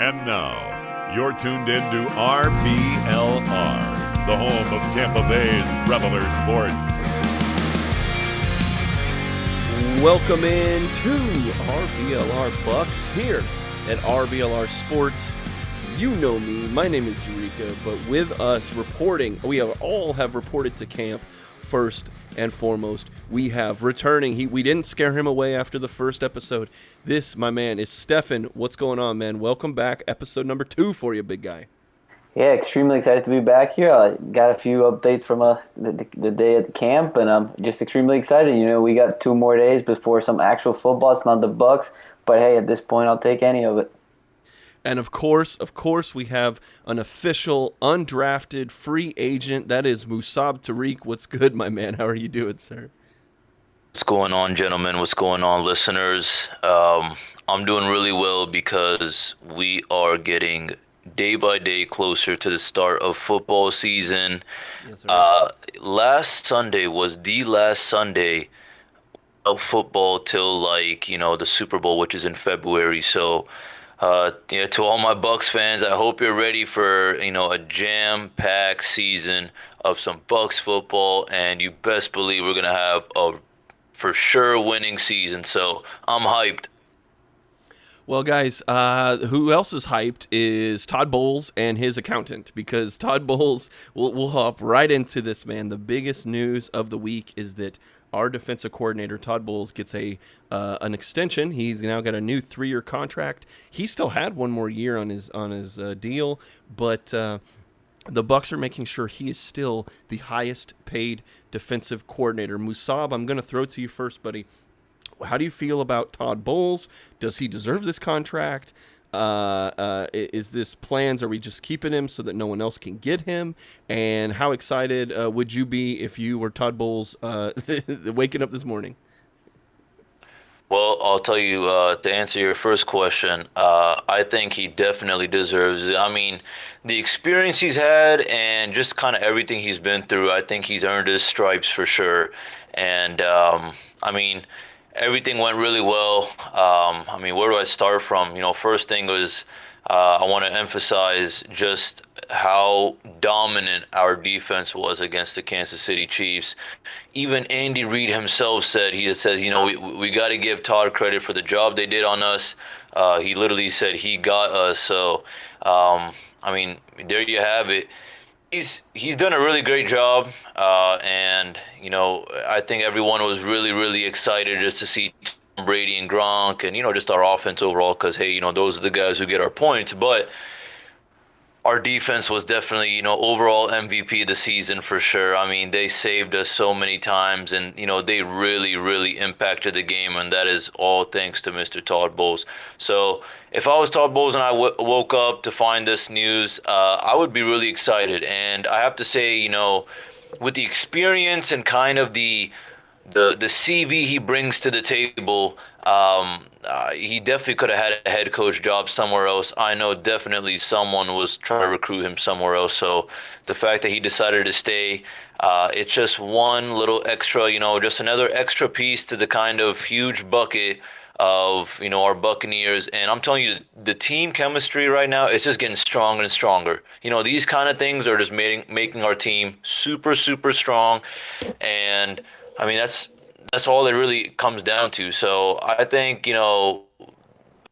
And now, you're tuned in to RBLR, the home of Tampa Bay's RBLR Sports. Welcome in to RBLR Bucs here at RBLR Sports. You know me, my name is Eureka, but with us reporting, we all have reported to camp first and foremost. We have returning, we didn't scare him away after the first episode. This, my man, is Stefan. What's going on, man? Welcome back, episode number 2 for you, big guy. Yeah, extremely excited to be back here. I got a few updates from the day at camp, and I'm just extremely excited. You know, we got 2 more days before some actual football. It's not the Bucs, but hey, at this point, I'll take any of it. And of course, we have an official, undrafted, free agent. That is Musab Tariq. What's good, my man? How are you doing, sir? What's going on, gentlemen? What's going on, listeners? I'm doing really well because we are getting day by day closer to the start of football season. Yes, sir. Last Sunday was the last Sunday of football till the Super Bowl, which is in February. So, to all my Bucs fans, I hope you're ready for a jam-packed season of some Bucs football, and you best believe we're gonna have a for sure winning season. So I'm hyped. Well, guys, who else is hyped is Todd Bowles and his accountant, because Todd Bowles, we'll hop right into this, man. The biggest news of the week is that our defensive coordinator, Todd Bowles, gets an extension. He's now got a new 3-year contract. He still had 1 more year on his deal, but the Bucs are making sure he is still the highest paid defensive coordinator. Musab, I'm going to throw to you first, buddy. How do you feel about Todd Bowles? Does he deserve this contract? Is this plans? Are we just keeping him so that no one else can get him? And how excited would you be if you were Todd Bowles waking up this morning? Well, I'll tell you, to answer your first question, I think he definitely deserves it. I mean, the experience he's had and just kind of everything he's been through, I think he's earned his stripes for sure. And, everything went really well. Where do I start from? First thing was, I want to emphasize just how dominant our defense was against the Kansas City Chiefs. Even Andy Reid himself said, we got to give Todd credit for the job they did on us. He literally said he got us. So, there you have it. He's done a really great job, and I think everyone was really, really excited just to see Tom Brady and Gronk and just our offense overall, because hey, those are the guys who get our points. But our defense was definitely overall MVP of the season for sure. I mean, they saved us so many times, and they really, really impacted the game, and that is all thanks to Mr. Todd Bowles. So if I was Todd Bowles and I woke up to find this news, I would be really excited. And I have to say, with the experience and kind of the CV he brings to the table, he definitely could have had a head coach job somewhere else. I know definitely someone was trying to recruit him somewhere else. So the fact that he decided to stay, it's just one little extra, just another extra piece to the kind of huge bucket of our Buccaneers. And I'm telling you, the team chemistry right now, it's just getting stronger and stronger. These kind of things are just making our team super, super strong. And I mean, that's all it really comes down to. So I think,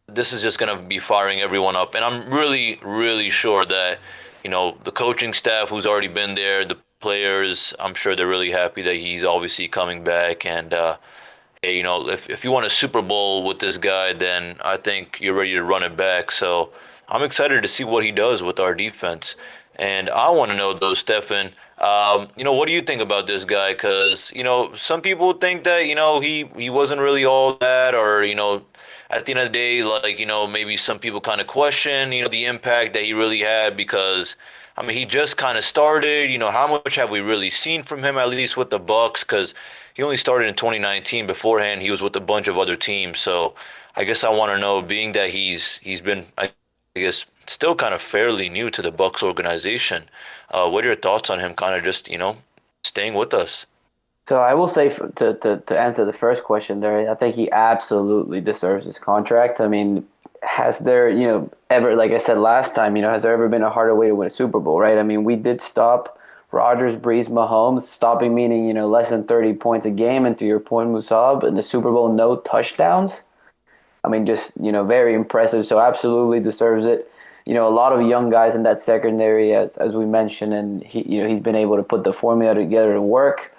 this is just going to be firing everyone up. And I'm really, really sure that, the coaching staff who's already been there, the players, I'm sure they're really happy that he's obviously coming back. And, hey, if you want a Super Bowl with this guy, then I think you're ready to run it back. So I'm excited to see what he does with our defense. And I want to know, though, Stefan, what do you think about this guy? Because, some people think that, he wasn't really all that, or, at the end of the day, maybe some people kind of question, the impact that he really had, because, he just kind of started. How much have we really seen from him, at least with the Bucs? Because he only started in 2019. Beforehand, he was with a bunch of other teams. So I guess I want to know, being that he's been, I guess, still kind of fairly new to the Bucs organization, what are your thoughts on him kind of just, staying with us? So I will say, to answer the first question there, I think he absolutely deserves his contract. I mean, has there, ever, like I said last time, has there ever been a harder way to win a Super Bowl, right? I mean, we did stop Rodgers, Brees, Mahomes, stopping meaning, less than 30 points a game. And to your point, Musab, in the Super Bowl, no touchdowns. I mean, just, very impressive. So absolutely deserves it. A lot of young guys in that secondary, as we mentioned, and he's been able to put the formula together to work.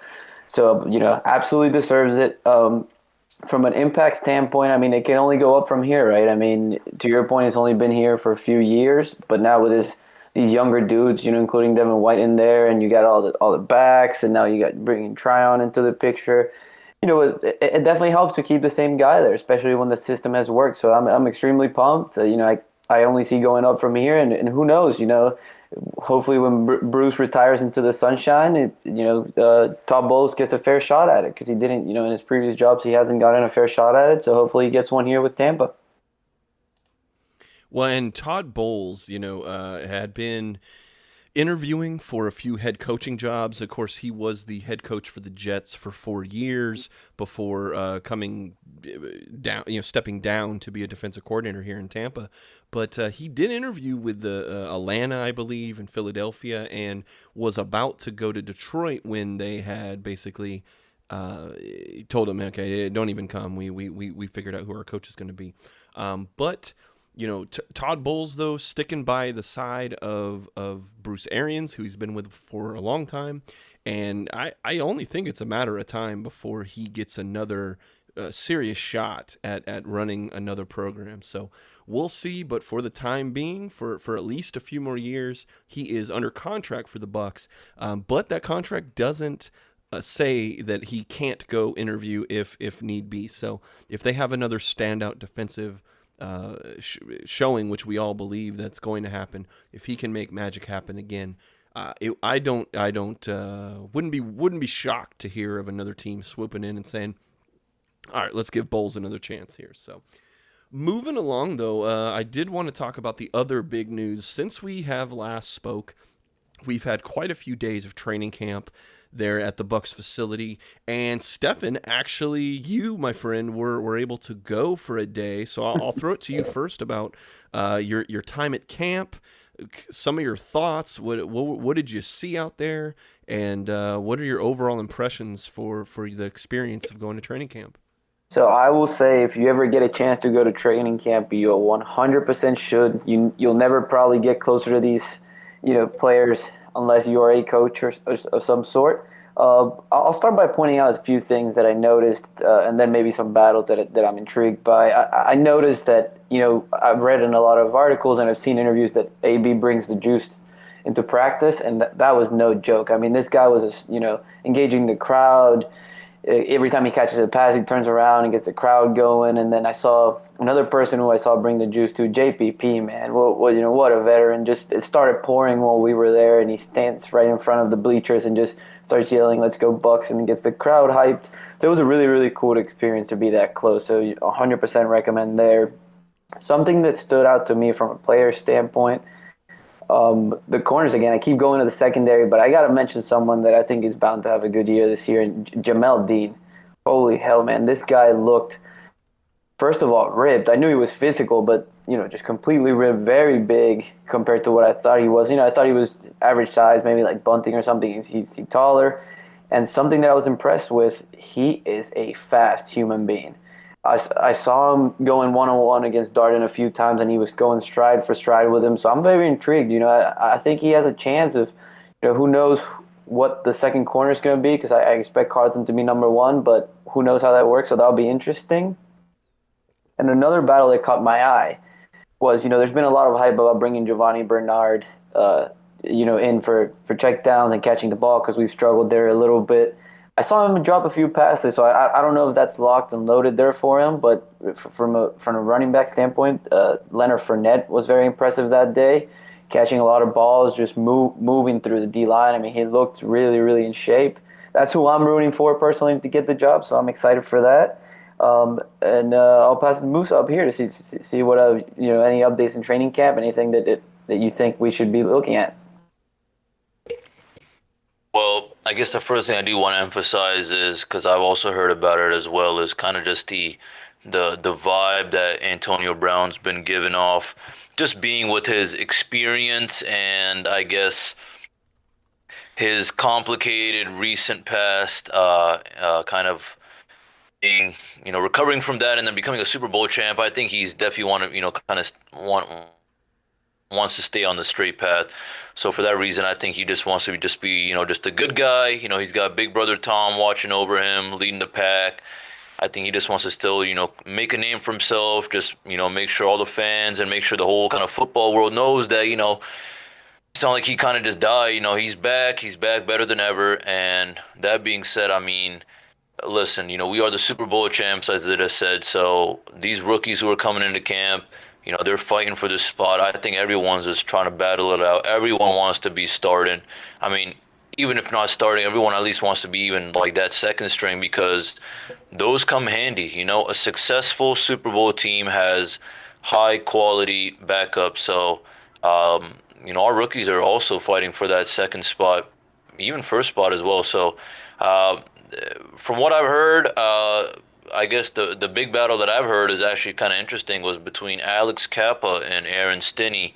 So, absolutely deserves it. From an impact standpoint, I mean, it can only go up from here, right? I mean, to your point, he's only been here for a few years, but now with these younger dudes, including Devin White in there, and you got all the backs, and now you got bringing Tryon into the picture. It definitely helps to keep the same guy there, especially when the system has worked. So I'm extremely pumped. I only see going up from here, and who knows, hopefully when Bruce retires into the sunshine, Todd Bowles gets a fair shot at it because he didn't, in his previous jobs, he hasn't gotten a fair shot at it. So hopefully he gets one here with Tampa. Well, and Todd Bowles, had been interviewing for a few head coaching jobs. Of course, he was the head coach for the Jets for 4 years before coming down, stepping down to be a defensive coordinator here in Tampa. But he did interview with the Atlanta, I believe, and Philadelphia, and was about to go to Detroit when they had basically told him, okay, don't even come. We figured out who our coach is going to be. But Todd Bowles, though, sticking by the side of Bruce Arians, who he's been with for a long time. And I only think it's a matter of time before he gets another serious shot at running another program. So we'll see. But for the time being, for at least a few more years, he is under contract for the Bucs. But that contract doesn't say that he can't go interview if need be. So if they have another standout defensive showing, which we all believe that's going to happen, if he can make magic happen again, wouldn't be shocked to hear of another team swooping in and saying, all right, let's give Bowles another chance here. So moving along, though, I did want to talk about the other big news. Since we have last spoke, we've had quite a few days of training camp there at the Bucs facility. And Stefan, actually, you, my friend, were able to go for a day. So I'll throw it to you first about your time at camp, some of your thoughts. What did you see out there? And what are your overall impressions for the experience of going to training camp? So I will say, if you ever get a chance to go to training camp, you 100% should. You'll never probably get closer to these, players unless you are a coach or of some sort. I'll start by pointing out a few things that I noticed, and then maybe some battles that I'm intrigued by. I noticed that, I've read in a lot of articles and I've seen interviews that AB brings the juice into practice, and that was no joke. I mean, this guy was, engaging the crowd. Every time he catches a pass, he turns around and gets the crowd going. And then I saw another person who I saw bring the juice to, JPP, man. Well, what a veteran. Just it started pouring while we were there, and he stands right in front of the bleachers and just starts yelling, "Let's go Bucs," and gets the crowd hyped. So it was a really, really cool experience to be that close. So 100% recommend there. Something that stood out to me from a player standpoint, the corners again. I keep going to the secondary, but I got to mention someone that I think is bound to have a good year this year, Jamel Dean. Holy hell, man. This guy looked, first of all, ripped. I knew he was physical, but, just completely ripped, very big compared to what I thought he was. I thought he was average size, maybe like Bunting or something. He's taller. And something that I was impressed with, he is a fast human being. I saw him going one-on-one against Darden a few times, and he was going stride for stride with him. So I'm very intrigued. I think he has a chance of, who knows what the second corner is going to be, because I expect Carlton to be number one, but who knows how that works, so that'll be interesting. And another battle that caught my eye was, there's been a lot of hype about bringing Giovanni Bernard, in for checkdowns and catching the ball, because we've struggled there a little bit. I saw him drop a few passes, so I don't know if that's locked and loaded there for him, but from a running back standpoint, Leonard Fournette was very impressive that day, catching a lot of balls, just moving through the D-line. I mean, he looked really, really in shape. That's who I'm rooting for personally to get the job, so I'm excited for that. And I'll pass the Moose up here to see what any updates in training camp, anything that you think we should be looking at. Well, I guess the first thing I do want to emphasize is, because I've also heard about it as well, is kind of just the the vibe that Antonio Brown's been giving off, just being with his experience and I guess his complicated recent past, kind of being, recovering from that and then becoming a Super Bowl champ. I think he's definitely wants to stay on the straight path. So for that reason, I think he just wants to just be, just a good guy. He's got big brother Tom watching over him, leading the pack. I think he just wants to still, make a name for himself, just, make sure all the fans and make sure the whole kind of football world knows that, it's not like he kind of just died. He's back better than ever. And that being said, I mean, listen, we are the Super Bowl champs, as it has said. So these rookies who are coming into camp, they're fighting for this spot. I think everyone's just trying to battle it out. Everyone wants to be starting. I mean, even if not starting, everyone at least wants to be even like that second string because those come handy. A successful Super Bowl team has high quality backup. So, our rookies are also fighting for that second spot, even first spot as well. So, from what I've heard, I guess the big battle that I've heard is actually kind of interesting was between Alex Kappa and Aaron Stinney.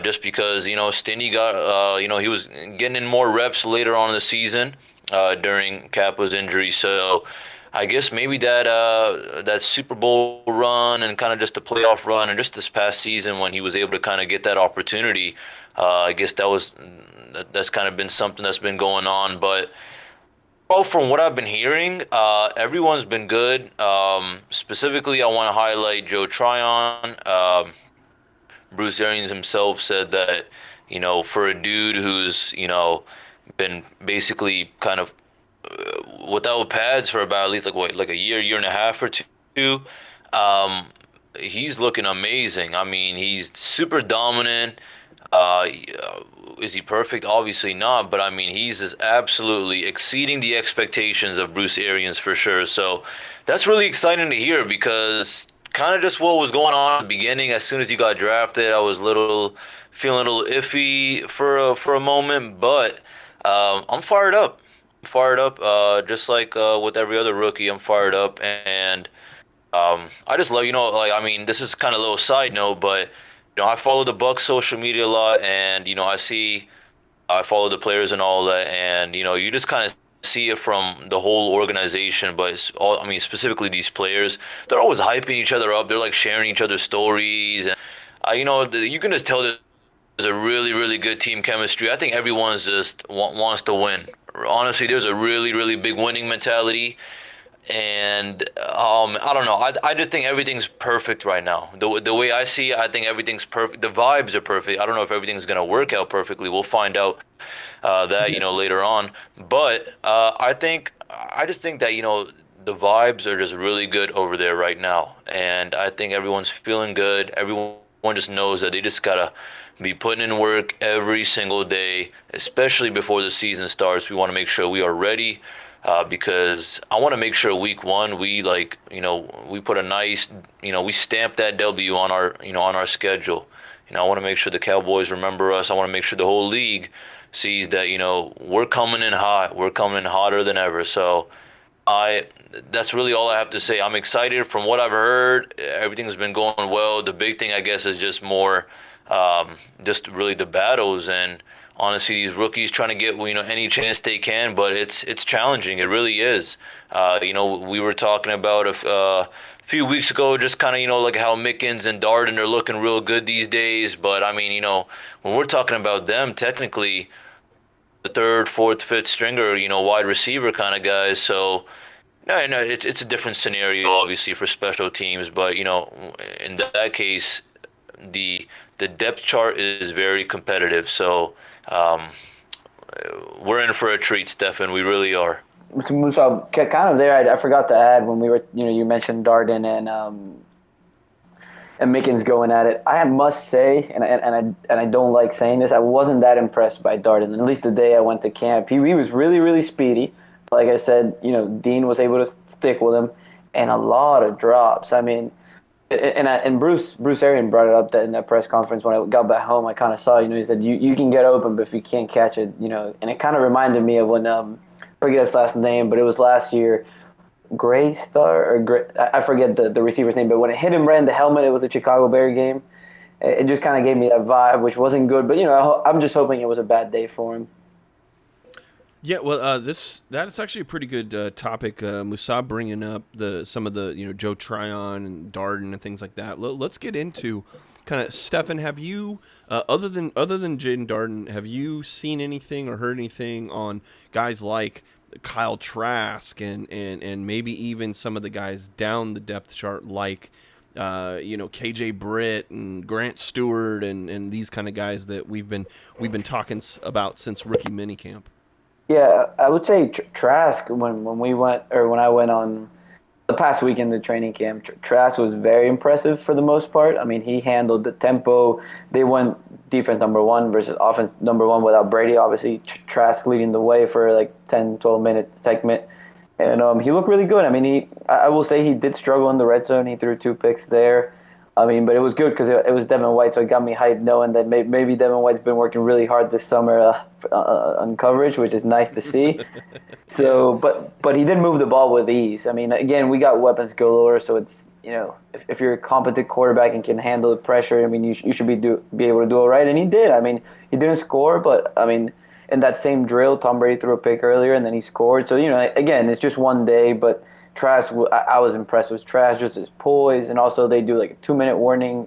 Just because, Stinney got, he was getting in more reps later on in the season during Kappa's injury. So I guess maybe that Super Bowl run and kind of just the playoff run and just this past season when he was able to kind of get that opportunity, I guess that's kind of been something that's been going on. But from what I've been hearing, everyone's been good. Specifically, I want to highlight Joe Tryon. Bruce Arians himself said that, for a dude who's, been basically kind of without pads for about at least like a year and a half or two, he's looking amazing. I mean, he's super dominant. Is he perfect? Obviously not, but I mean, he's just absolutely exceeding the expectations of Bruce Arians for sure. So that's really exciting to hear because kind of just what was going on at the beginning. As soon as he got drafted, I was feeling a little iffy for a moment, but I'm fired up. Just like with every other rookie, I'm fired up, and I just love, I mean, this is kind of a little side note, but I follow the Bucs social media a lot, and I follow the players and all that, and you just kind of see it from the whole organization, but I mean, specifically these players, they're always hyping each other up. They're like sharing each other's stories, and you can just tell there's a really, really good team chemistry. I think everyone's just wants to win. Honestly, there's a really, really big winning mentality. And I don't know. I just think everything's perfect right now. The way I see it, I think everything's perfect. The vibes are perfect. I don't know if everything's gonna work out perfectly. We'll find out that later on. But I just think that the vibes are just really good over there right now, and I think everyone's feeling good. Everyone just knows that they just gotta be putting in work every single day, especially before the season starts. We want to make sure we are ready. Because I want to make sure week one we we put a nice we stamp that W on our schedule. I want to make sure the Cowboys remember us. I want to make sure the whole league sees that we're coming in hot. We're coming in hotter than ever. So that's really all I have to say. I'm excited. From what I've heard, everything's been going well. The big thing I guess is just more just really the battles and honestly, these rookies trying to get any chance they can, but it's challenging. It really is. We were talking about a few weeks ago, just kind of like how Mickens and Darden are looking real good these days. But I mean, when we're talking about them, technically, the third, fourth, fifth stringer, wide receiver kind of guys. So no, it's a different scenario, obviously, for special teams. But in that case, the depth chart is very competitive. So. We're in for a treat, Stefan. We really are. So kind of there, I forgot to add when we were, you mentioned Darden and Mickens going at it. I must say, and I don't like saying this, I wasn't that impressed by Darden. At least the day I went to camp, he was really, really speedy. Like I said, Dean was able to stick with him, and a lot of drops. I mean. And Bruce Arians brought it up in that press conference when I got back home. I kind of saw, he said, you can get open, but if you can't catch it, and it kind of reminded me of when, I forget his last name, but it was last year Gray Star or Gray, I forget the receiver's name, but when it hit him right in the helmet, it was a Chicago Bear game. It just kind of gave me that vibe, which wasn't good. But I'm just hoping it was a bad day for him. Yeah, well, that's actually a pretty good topic. Musab bringing up some of the Joe Tryon and Darden and things like that. Let's get into kind of Stefan. Have you other than Jaden Darden, have you seen anything or heard anything on guys like Kyle Trask and maybe even some of the guys down the depth chart like KJ Britt and Grant Stewart and these kind of guys that we've been talking about since rookie minicamp? Yeah, I would say Trask when we went or when I went on the past weekend to training camp, Trask was very impressive for the most part. I mean, he handled the tempo. They went defense number one versus offense number one without Brady. Obviously, Trask leading the way for like 10, 12-minute segment. And he looked really good. I mean, I will say he did struggle in the red zone. He threw 2 picks there. I mean, but it was good because it was Devin White, so it got me hyped knowing that maybe Devin White's been working really hard this summer on coverage, which is nice to see. So, but he did move the ball with ease. I mean, again, we got weapons galore, so it's if you're a competent quarterback and can handle the pressure, I mean, you should be able to do all right, and he did. I mean, he didn't score, but I mean, in that same drill, Tom Brady threw a pick earlier, and then he scored. So again, it's just one day, but. Trask, I was impressed with Trask, just his poise, and also they do like a 2-minute warning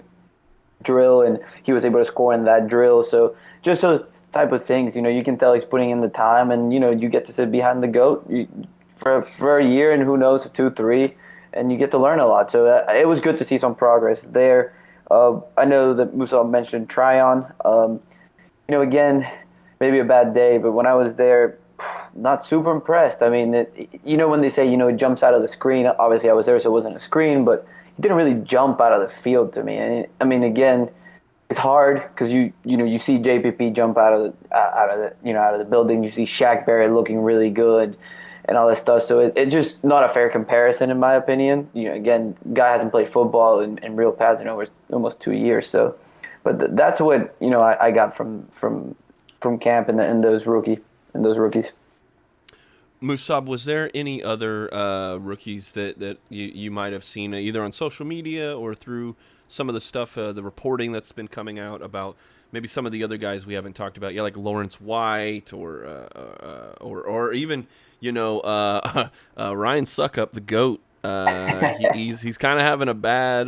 drill, and he was able to score in that drill. So just those type of things, you can tell he's putting in the time, and you get to sit behind the goat for a year, and who knows, 2, 3, and you get to learn a lot. So it was good to see some progress there. I know that Musa mentioned Tryon. Again, maybe a bad day, but when I was there. Not super impressed. I mean, when they say, it jumps out of the screen, obviously I was there, so it wasn't a screen, but he didn't really jump out of the field to me. And I mean, again, it's hard because you see JPP jump out of the building. You see Shaq Barrett looking really good and all this stuff. So it's just not a fair comparison in my opinion. Again, guy hasn't played football in real pads in over almost 2 years. So, but that's what I got from camp and those rookies. Musab, was there any other rookies that you might have seen either on social media or through some of the stuff, the reporting that's been coming out about maybe some of the other guys we haven't talked about? Yeah, like Lawrence White or even Ryan Suckup, the GOAT. He's kind of having a bad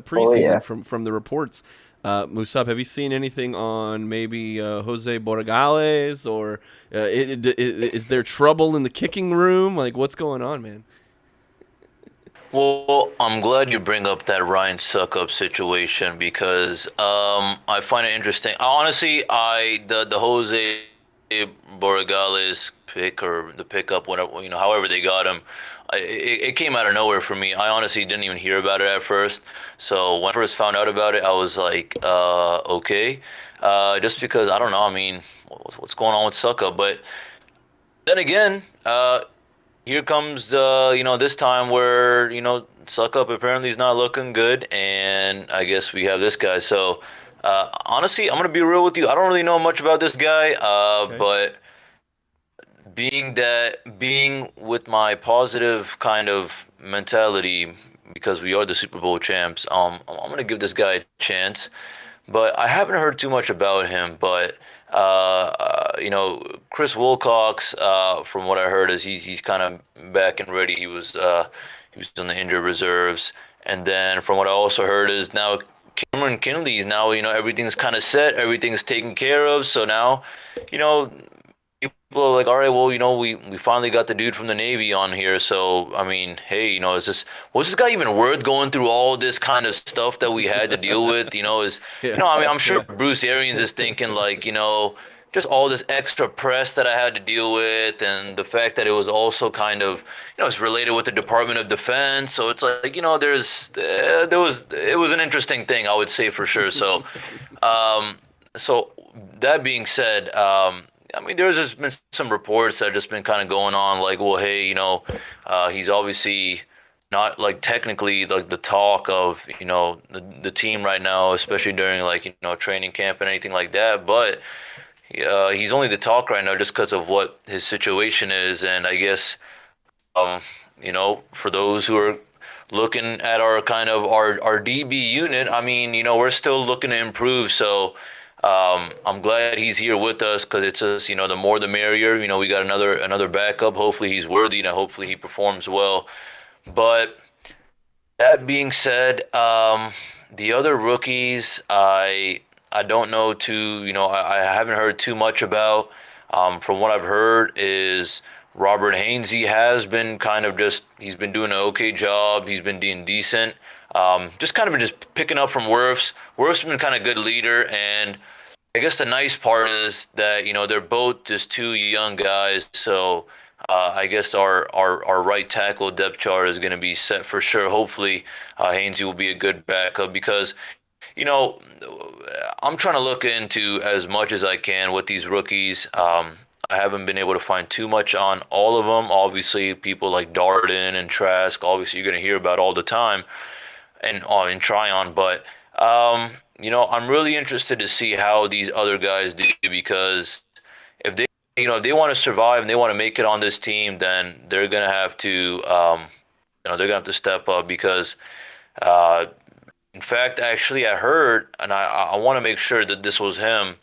preseason from the reports. Musab, have you seen anything on maybe Jose Borregales or is there trouble in the kicking room? Like, what's going on, man? Well, I'm glad you bring up that Ryan Suckup situation because I find it interesting. Honestly, the Jose Borregales pick or the pickup, whatever, however they got him, it came out of nowhere for me. I honestly didn't even hear about it at first. So when I first found out about it, I was like, okay. Just because, I don't know, I mean, what's going on with Suckup? But then again, here comes, this time where, Suckup apparently is not looking good. And I guess we have this guy. So honestly, I'm going to be real with you. I don't really know much about this guy, okay. But being with my positive kind of mentality, because we are the Super Bowl champs, I'm gonna give this guy a chance. But I haven't heard too much about him. But Chris Wilcox, from what I heard, is he's kind of back and ready. He was on the injured reserves, and then from what I also heard is now Cameron Kinley is now everything's kind of set, everything's taken care of. So now people are like, all right, well, we finally got the dude from the Navy on here. So, I mean, hey, was this guy even worth going through all this kind of stuff that we had to deal with? I'm sure Bruce Arians is thinking like, just all this extra press that I had to deal with, and the fact that it was also kind of, it's related with the Department of Defense. So it's like, it was an interesting thing, I would say for sure. So, so that being said, I mean, there's just been some reports that have just been kind of going on, like, well, hey, he's obviously not like technically like the talk of the team right now, especially during like training camp and anything like that. But he's only the talk right now just because of what his situation is, and I guess for those who are looking at our kind of our DB unit, I mean, we're still looking to improve. So I'm glad he's here with us because it's just, the more the merrier. We got another backup. Hopefully he's worthy, and hopefully he performs well. But that being said, the other rookies, I don't know too. I haven't heard too much about. From what I've heard is Robert Hainsey has been he's been doing an okay job. He's been doing decent. Just picking up from Wirfs. Wirfs been kind of good leader, and I guess the nice part is that they're both just two young guys. So I guess our right tackle depth chart is going to be set for sure. Hopefully, Hainsey will be a good backup because I'm trying to look into as much as I can with these rookies. I haven't been able to find too much on all of them. Obviously, people like Darden and Trask, obviously you're going to hear about all the time, and Tryon. But I'm really interested to see how these other guys do because if they want to survive and they want to make it on this team, then they're going to have to they're going to have to step up because. In fact, actually, I heard, and I want to make sure that this was him.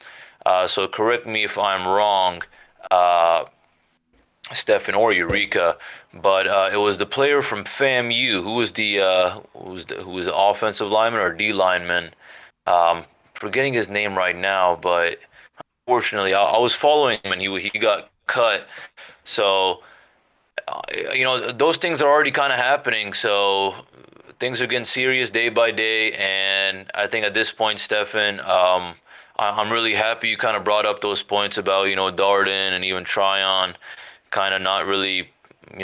So correct me if I'm wrong, Stefan or Eureka, but it was the player from FAMU who was the offensive lineman or D lineman. Forgetting his name right now, but unfortunately, I was following him and he got cut. So those things are already kind of happening. So things are getting serious day by day, and I think at this point, Stefan, I'm really happy you kind of brought up those points about Darden and even Tryon, kind of not really,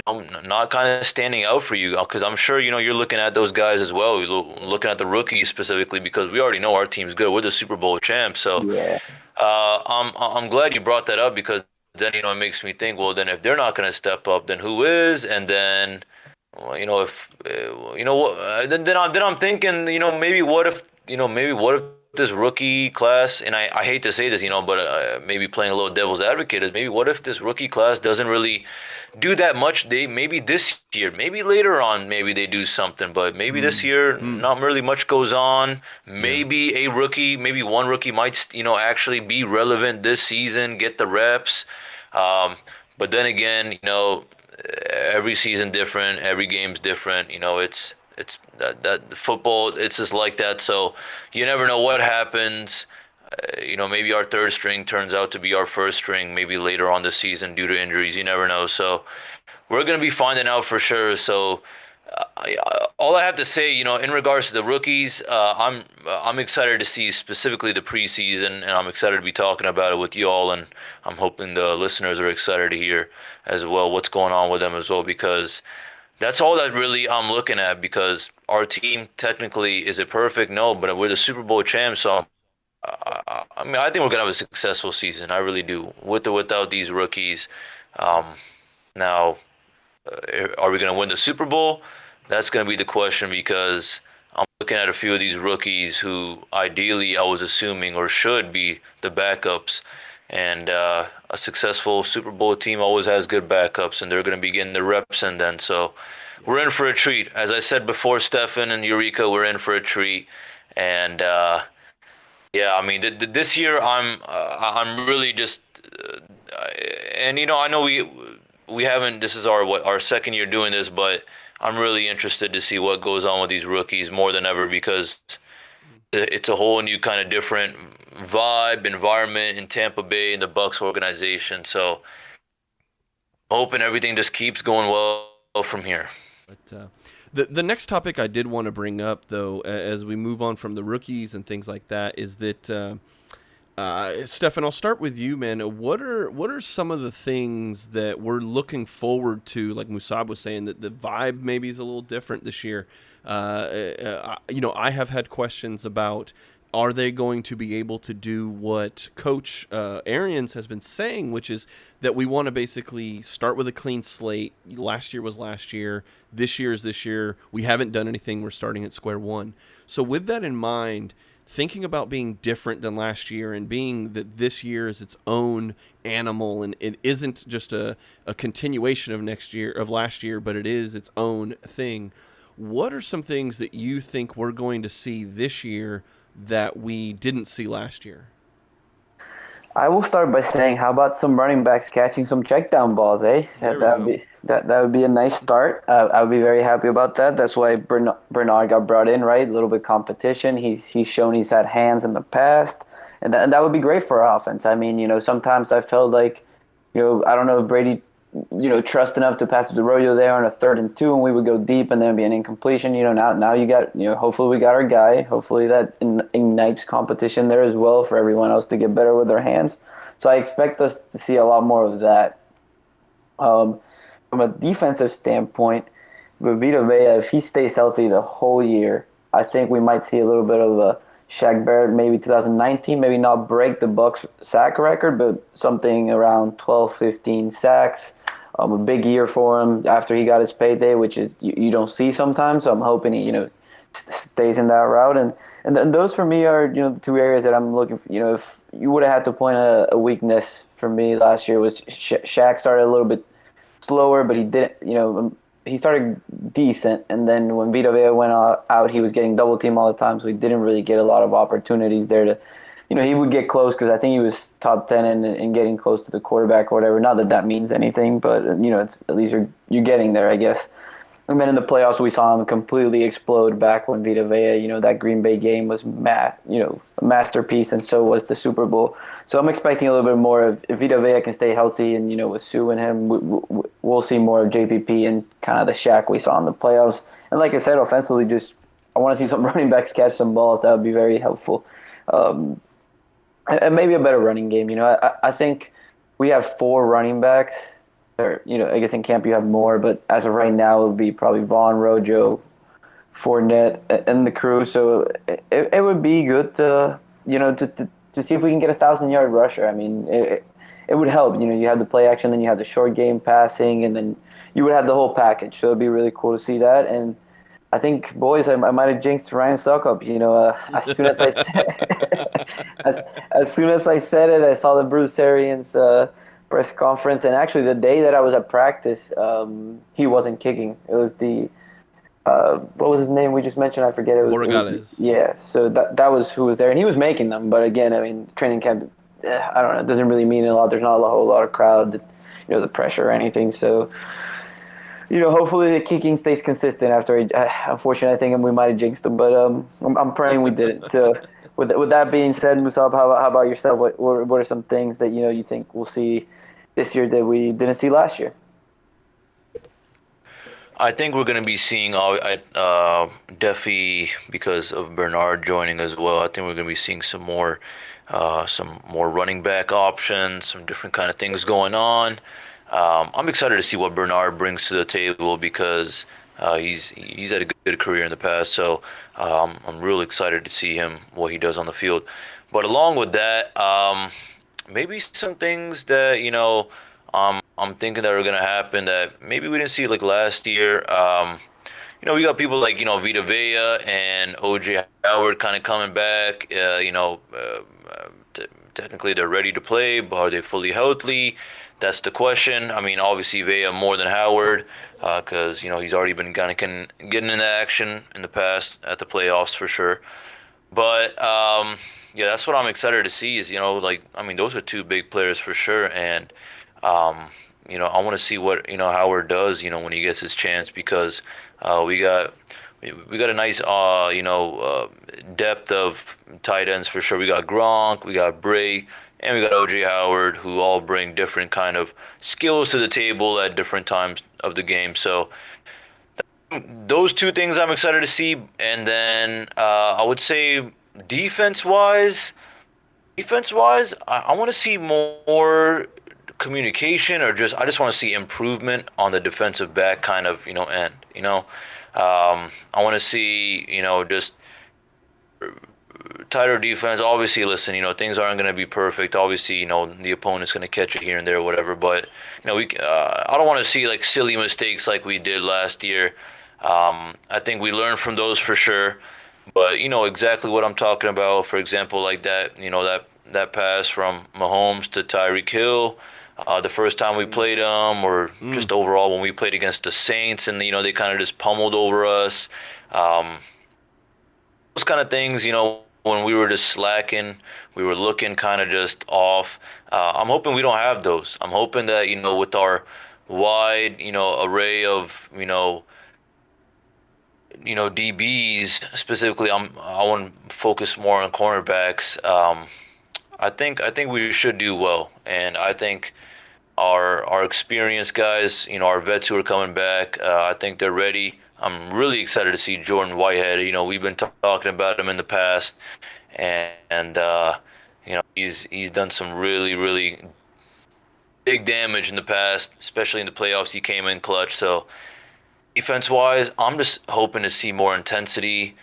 not kind of standing out for you because I'm sure you're looking at those guys as well. You're looking at the rookies specifically because we already know our team's good. We're the Super Bowl champs, so Yeah. I'm glad you brought that up because then it makes me think. Well, then if they're not going to step up, then who is? And then. Well, if then I'm thinking, maybe what if this rookie class, and I hate to say this, but maybe playing a little devil's advocate is maybe what if this rookie class doesn't really do that much? Maybe this year, maybe later on, maybe they do something, but maybe this year not really much goes on. Maybe maybe one rookie might actually be relevant this season, get the reps, but then again, every season different, every game's different. It's that football. It's just like that. So you never know what happens. Maybe our third string turns out to be our first string. Maybe later on this season due to injuries. You never know. So we're gonna be finding out for sure. So all I have to say, in regards to the rookies, I'm excited to see specifically the preseason, and I'm excited to be talking about it with you all, and I'm hoping the listeners are excited to hear as well what's going on with them as well, because that's all that really I'm looking at. Because our team technically, is it perfect? No, but we're the Super Bowl champs, so I think we're gonna have a successful season. I really do, with or without these rookies. Now, are we gonna win the Super Bowl? That's going to be the question because I'm looking at a few of these rookies who ideally I was assuming or should be the backups. And a successful Super Bowl team always has good backups, and they're going to be getting the reps in then. So we're in for a treat. As I said before, Stefan and Eureka, we're in for a treat. And yeah, I mean, this year I'm really just, and I know we haven't. This is our second year doing this, but I'm really interested to see what goes on with these rookies more than ever because it's a whole new kind of different vibe, environment in Tampa Bay and the Bucs organization. So hoping everything just keeps going well from here. But the next topic I did want to bring up, though, as we move on from the rookies and things like that, is that Stefan, I'll start with you, man. What are some of the things that we're looking forward to? Like Musab was saying, that the vibe maybe is a little different this year. I have had questions about, are they going to be able to do what Coach Arians has been saying, which is that we want to basically start with a clean slate. Last year was last year. This year is this year. We haven't done anything. We're starting at square one. So with that in mind, thinking about being different than last year and being that this year is its own animal and it isn't just a continuation of last year, but it is its own thing. What are some things that you think we're going to see this year that we didn't see last year? I will start by saying, how about some running backs catching some check down balls, eh? That would be a nice start. I would be very happy about that. That's why Bernard got brought in, right? A little bit competition. He's shown he's had hands in the past, and that would be great for our offense. I mean, sometimes I felt like, I don't know if Brady, trust enough to pass the rodeo there on a 3rd and 2, and we would go deep, and then be an incompletion. Now you got, hopefully we got our guy. Hopefully that ignites competition there as well for everyone else to get better with their hands. So I expect us to see a lot more of that. From a defensive standpoint, with Vita Vea, if he stays healthy the whole year, I think we might see a little bit of a Shaq Barrett, maybe 2019, maybe not break the Bucs sack record, but something around 12, 15 sacks. A big year for him after he got his payday, which is you don't see sometimes. So I'm hoping he, stays in that route. And those for me are, the two areas that I'm looking for. If you would have had to point a weakness for me last year was Shaq started a little bit slower, but he didn't, he started decent. And then when Vita Vea went out, he was getting double teamed all the time. So he didn't really get a lot of opportunities there to, he would get close because I think he was top 10 in getting close to the quarterback or whatever. Not that that means anything, but, it's at least you're getting there, I guess. And then in the playoffs, we saw him completely explode back when Vita Vea, that Green Bay game was a masterpiece, and so was the Super Bowl. So I'm expecting a little bit more of, if Vita Vea can stay healthy and, with Sue and him, we'll see more of JPP and kind of the Shaq we saw in the playoffs. And like I said, offensively, I want to see some running backs catch some balls. That would be very helpful. And maybe a better running game. I think we have 4 running backs. Or, I guess in camp you have more, but as of right now, it would be probably Vaughn, Rojo, Fournette, and the crew. So it would be good to, to see if we can get a 1,000-yard rusher. I mean, it would help. You have the play action, then you have the short game passing, and then you would have the whole package. So it'd be really cool to see that. And I think, boys, I might have jinxed Ryan Suckup. As soon as I said, as soon as I said it, I saw the Bruce Arians press conference, and actually the day that I was at practice, he wasn't kicking. It was the what was his name we just mentioned? I forget. It was yeah. So that was who was there, and he was making them. But again, I mean, training camp, I don't know. It doesn't really mean a lot. There's not a whole lot of crowd, the pressure or anything. So. Hopefully the kicking stays consistent after. Unfortunately, I think we might have jinxed him, but I'm praying we didn't. So, with that being said, Musab, how about yourself? What are some things that you think we'll see this year that we didn't see last year? I think we're going to be seeing definitely because of Bernard joining as well. I think we're going to be seeing some more running back options, some different kind of things going on. I'm excited to see what Bernard brings to the table because he's had a good career in the past. So I'm really excited to see what he does on the field. But along with that, maybe some things that I'm thinking that are going to happen that maybe we didn't see like last year. We got people like Vita Vea and OJ Howard kind of coming back. Technically they're ready to play, but are they fully healthy? That's the question. I mean, obviously Vea more than Howard, because he's already been kind of getting into action in the past at the playoffs for sure. But yeah, that's what I'm excited to see. Is those are 2 big players for sure, and I want to see what Howard does when he gets his chance, because we got a nice depth of tight ends for sure. We got Gronk, we got Bray, and we got OJ Howard, who all bring different kind of skills to the table at different times of the game. So those 2 things I'm excited to see. And then I would say defense-wise, I want to see more communication, or I just want to see improvement on the defensive back kind of end. I want to see just tighter defense. Obviously, listen, things aren't going to be perfect. Obviously, the opponent's going to catch it here and there or whatever. But, I don't want to see, like, silly mistakes like we did last year. I think we learned from those for sure. But you know exactly what I'm talking about. For example, like that, that pass from Mahomes to Tyreek Hill, the first time we played them, or Mm. just overall when we played against the Saints, and they kind of just pummeled over us. Um, those kind of things, when we were just slacking, we were looking kind of just off. I'm hoping we don't have those. I'm hoping that, with our wide, array of, DBs specifically, I want to focus more on cornerbacks. I think we should do well, and I think our experienced guys, our vets who are coming back, I think they're ready. I'm really excited to see Jordan Whitehead. We've been talking about him in the past, and he's done some really really big damage in the past, especially in the playoffs. He came in clutch. So defense wise, I'm just hoping to see more intensity.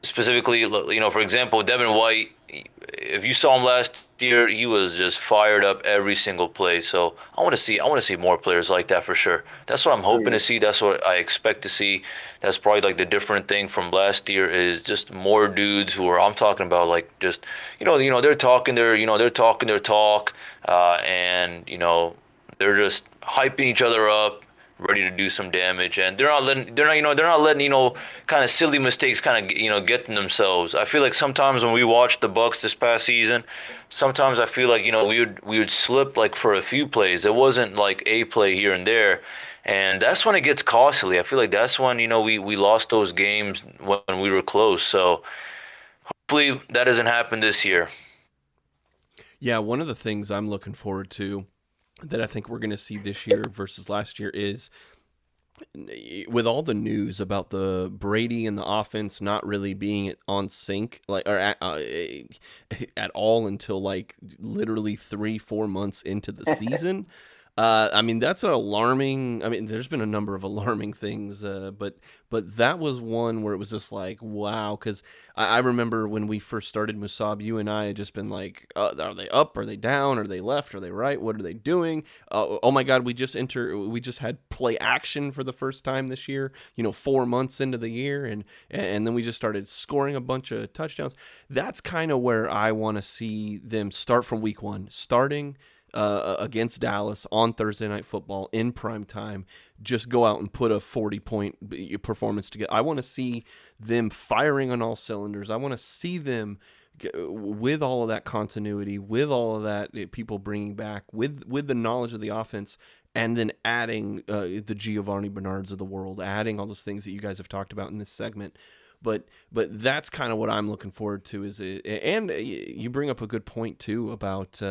Specifically, for example, Devin White, if you saw him last year, he was just fired up every single play. So I want to see more players like that for sure. That's what I'm hoping to see. That's what I expect to see. That's probably like the different thing from last year is just more dudes who are, I'm talking about like just, they're talking their talk, and they're just hyping each other up, ready to do some damage, and they're not letting kind of silly mistakes kind of get to themselves. I feel like sometimes when we watched the Bucs this past season, sometimes I feel like we would slip like for a few plays. It wasn't like a play here and there, and that's when it gets costly. I feel like that's when we lost those games when we were close. So hopefully that doesn't happen this year. Yeah, one of the things I'm looking forward to that I think we're going to see this year versus last year is with all the news about the Brady and the offense not really being on sync, like or at all until like literally 3-4 months into the season. I mean, that's an alarming. I mean, there's been a number of alarming things, but that was one where it was just like, wow. Because I remember when we first started Musab, you and I had just been like, are they up? Are they down? Are they left? Are they right? What are they doing? Oh my God, we just had play action for the first time this year. 4 months into the year, and then we just started scoring a bunch of touchdowns. That's kind of where I want to see them start from week one, starting against Dallas on Thursday Night Football in prime time. Just go out and put a 40-point performance together. I want to see them firing on all cylinders. I want to see them with all of that continuity, with all of that people bringing back, with the knowledge of the offense, and then adding the Giovanni Bernards of the world, adding all those things that you guys have talked about in this segment. But that's kind of what I'm looking forward to. And you bring up a good point too about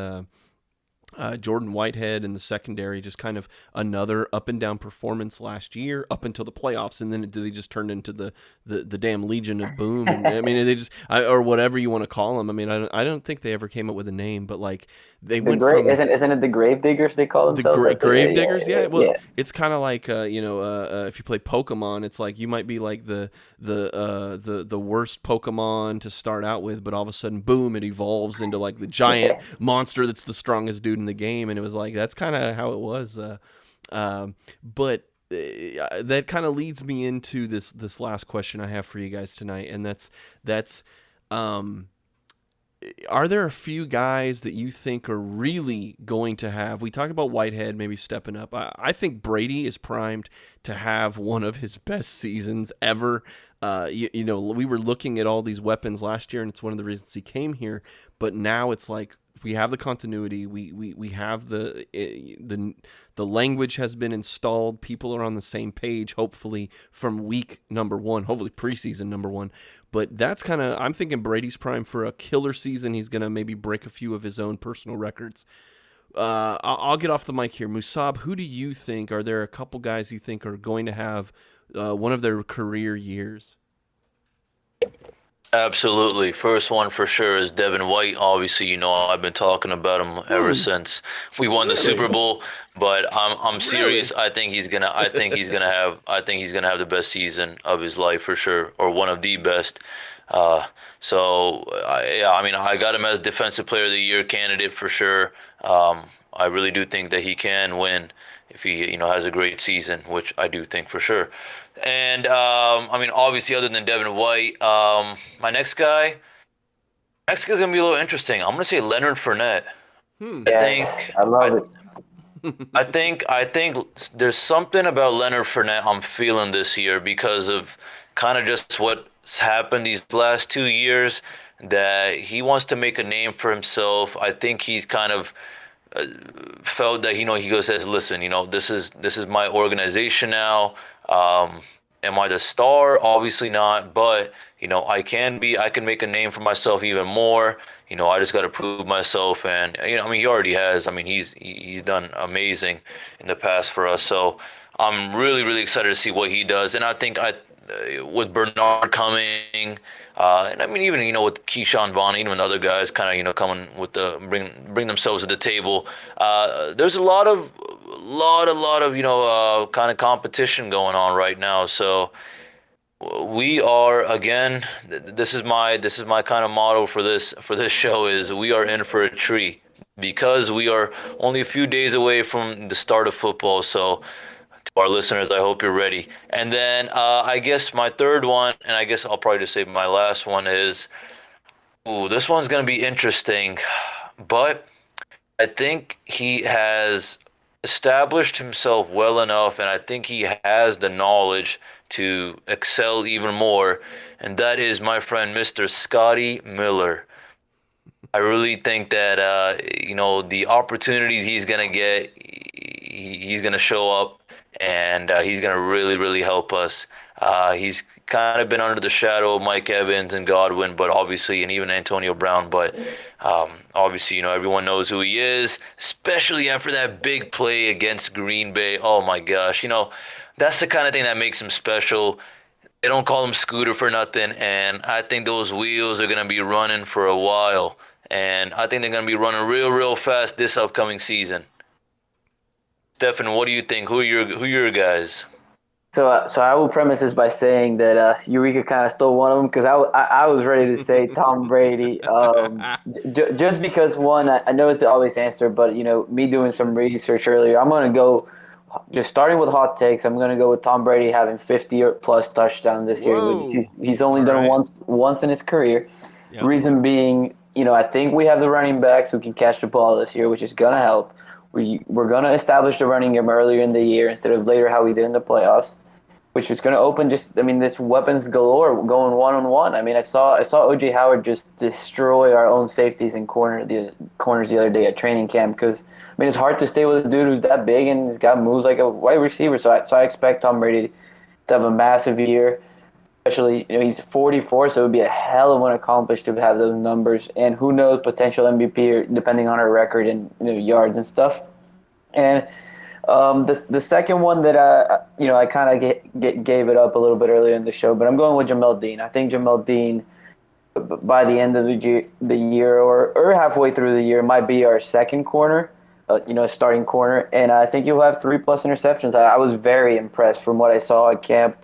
Jordan Whitehead in the secondary, just kind of another up and down performance last year up until the playoffs, and then they just turned into the damn Legion of Boom. And I mean, they just or whatever you want to call them. I mean, I don't think they ever came up with a name, but like they went from isn't it the Grave Diggers they call themselves? Grave Diggers, yeah. Well, yeah. it's kind of like if you play Pokemon, it's like you might be like the worst Pokemon to start out with, but all of a sudden, boom, it evolves into like the giant monster that's the strongest dude in the game, and it was like that's kind of how it was. But that kind of leads me into this last question I have for you guys tonight, and that's. Are there a few guys that you think are really going to have? We talked about Whitehead maybe stepping up. I think Brady is primed to have one of his best seasons ever. We were looking at all these weapons last year, and it's one of the reasons he came here. But now it's like we have the continuity. We have the language has been installed. People are on the same page. Hopefully from week number one. Hopefully preseason number one. But that's kind of, I'm thinking Brady's prime for a killer season. He's going to maybe break a few of his own personal records. I'll get off the mic here. Musab, who do you think, are there a couple guys you think are going to have one of their career years? Absolutely. First one for sure is Devin White. Obviously, I've been talking about him ever since we won the Super Bowl. But I'm serious. Really? I think he's gonna have the best season of his life for sure, or one of the best. I got him as Defensive Player of the Year candidate for sure. I really do think that he can win. if he has a great season, which I do think for sure. And I mean, obviously, other than Devin White, my next guy's gonna be a little interesting. I'm gonna say Leonard Fournette. I Yes, think I love I it. I think there's something about Leonard Fournette I'm feeling this year because of kind of just what's happened these last 2 years, that he wants to make a name for himself. I think he's kind of felt that he goes says, listen, this is my organization now. Um, am I the star? Obviously not, but I can make a name for myself even more. I just got to prove myself, and I mean, he already has. I mean, he's done amazing in the past for us. So I'm really really excited to see what he does, and I think with Bernard coming, and I mean even with Keyshawn Vaughn, even other guys kind of coming with the bring themselves to the table. There's a lot of kind of competition going on right now. So we are again. This is my kind of motto for this show is we are in for a treat because we are only a few days away from the start of football. So to our listeners, I hope you're ready. And then I guess my third one, and I guess I'll probably just say my last one is, this one's gonna be interesting, but I think he has established himself well enough, and I think he has the knowledge to excel even more, and that is my friend Mr. Scotty Miller. I really think that the opportunities he's gonna get, he's gonna show up, and he's gonna really really help us. He's kind of been under the shadow of Mike Evans and Godwin, but obviously, and even Antonio Brown, but obviously, everyone knows who he is, especially after that big play against Green Bay. Oh my gosh, that's the kind of thing that makes him special. They don't call him Scooter for nothing, and I think those wheels are gonna be running for a while, and I think they're gonna be running real, real fast this upcoming season. Stefan, what do you think? Who are your guys? So I will premise this by saying that Eureka kind of stole one of them because I was ready to say Tom Brady. Just because one, I know it's the obvious answer, but me doing some research earlier, I'm gonna go just starting with hot takes. I'm gonna go with Tom Brady having 50 or plus touchdowns this year, which Whoa. he's only All done right. once in his career. Yep. Reason being, I think we have the running backs who can catch the ball this year, which is gonna help. We're gonna establish the running game earlier in the year instead of later how we did in the playoffs, which is going to open this weapons galore going one-on-one. I mean, I saw O.J. Howard just destroy our own safeties and corners the other day at training camp because, I mean, it's hard to stay with a dude who's that big and he's got moves like a wide receiver. So I expect Tom Brady to have a massive year, especially, he's 44, so it would be a hell of an accomplishment to have those numbers. And who knows, potential MVP or depending on our record and, yards and stuff. And the second one that I kind of gave it up a little bit earlier in the show, but I'm going with Jamel Dean. I think Jamel Dean, by the end of the year or halfway through the year, might be our second corner, starting corner, and I think he'll have 3+ interceptions. I was very impressed from what I saw at camp.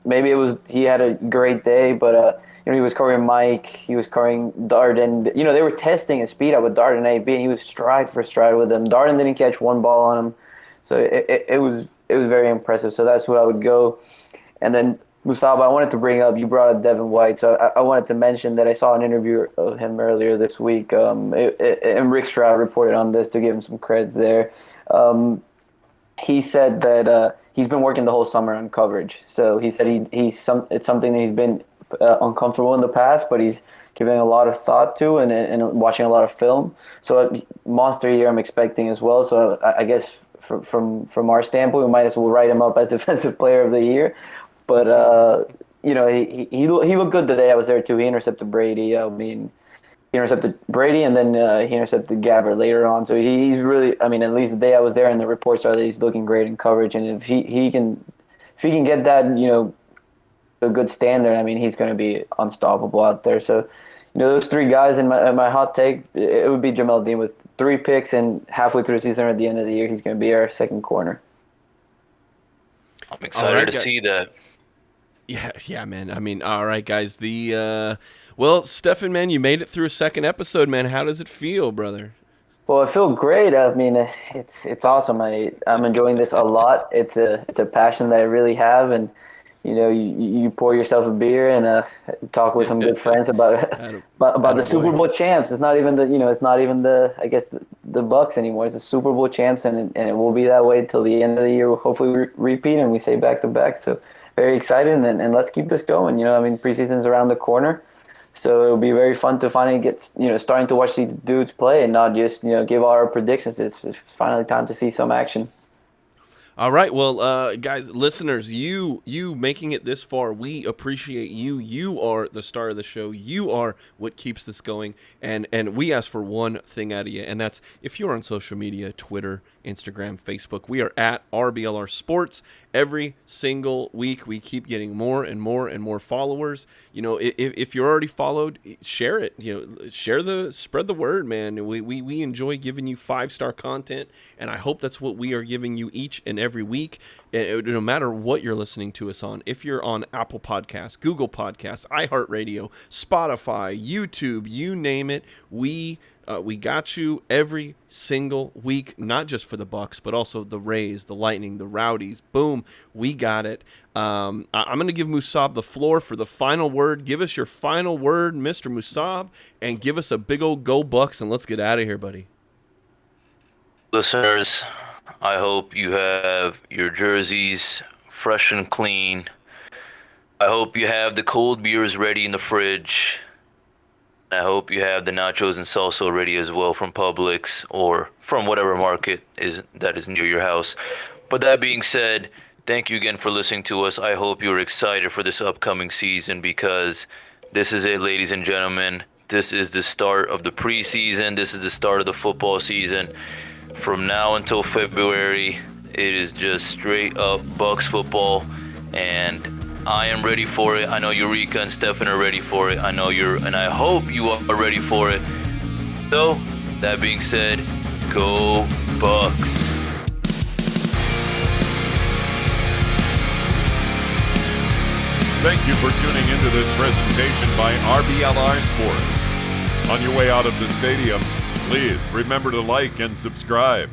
Maybe it was he had a great day, but he was covering Mike, he was covering Darden. They were testing his speed out with Darden AB, and he was stride for stride with him. Darden didn't catch one ball on him. So it was very impressive. So that's who I would go. And then Mustafa, I wanted to bring up, you brought up Devin White. So I wanted to mention that I saw an interview of him earlier this week. And Rick Stroud reported on this to give him some creds there. He said that he's been working the whole summer on coverage. So he said it's something that he's been uncomfortable in the past, but he's giving a lot of thought to and watching a lot of film. So monster year I'm expecting as well. So I guess from our standpoint, we might as well write him up as defensive player of the year. But he looked good the day I was there too. He intercepted Brady. He intercepted Brady, and then he intercepted Gabbert later on. So he's really, I mean, at least the day I was there, and the reports are that he's looking great in coverage. And if he can get that, a good standard, I mean, he's going to be unstoppable out there. So, those three guys in my hot take, it would be Jamel Dean with 3 picks, and halfway through the season or at the end of the year, he's going to be our second corner. I'm excited to see that. Yeah, man. I mean, all right, guys. Well, Stefan, man, you made it through a second episode, man. How does it feel, brother? Well, I feel great. I mean, it's awesome. I'm enjoying this a lot. It's a passion that I really have, and you pour yourself a beer and talk with some good friends about about the Super Attaboy. Bowl champs. It's not even it's not even I guess the Bucs anymore. It's the Super Bowl champs, and it will be that way till the end of the year. Hopefully, we repeat and we say back to back. So very excited, and let's keep this going. I mean, preseason's around the corner. So it'll be very fun to finally get, starting to watch these dudes play and not just, give our predictions. It's finally time to see some action. All right, well, guys, listeners, you making it this far, we appreciate you. You are the star of the show. You are what keeps this going, and we ask for one thing out of you, and that's if you're on social media, Twitter, Instagram, Facebook, we are at RBLR Sports. Every single week, we keep getting more and more and more followers. If you're already followed, share it. Spread the word, man. We enjoy giving you 5-star content, and I hope that's what we are giving you each and every week, no matter what you're listening to us on. If you're on Apple Podcasts, Google Podcasts, iHeartRadio, Spotify, YouTube, you name it, we got you every single week, not just for the Bucs, but also the Rays, the Lightning, the Rowdies. Boom, we got it. I'm going to give Musab the floor for the final word. Give us your final word, Mr. Musab, and give us a big old go Bucs, and let's get out of here, buddy. Listeners, I hope you have your jerseys fresh and clean. I hope you have the cold beers ready in the fridge. I hope you have the nachos and salsa ready as well from Publix or from whatever market that is near your house. But that being said, thank you again for listening to us. I hope you're excited for this upcoming season because this is it, ladies and gentlemen. This is the start of the preseason. This is the start of the football season. From now until February, it is just straight up Bucs football, and I am ready for it. I know Eureka and Stefan are ready for it. And I hope you are ready for it. So, that being said, go Bucs. Thank you for tuning into this presentation by RBLR Sports. On your way out of the stadium, please remember to like and subscribe.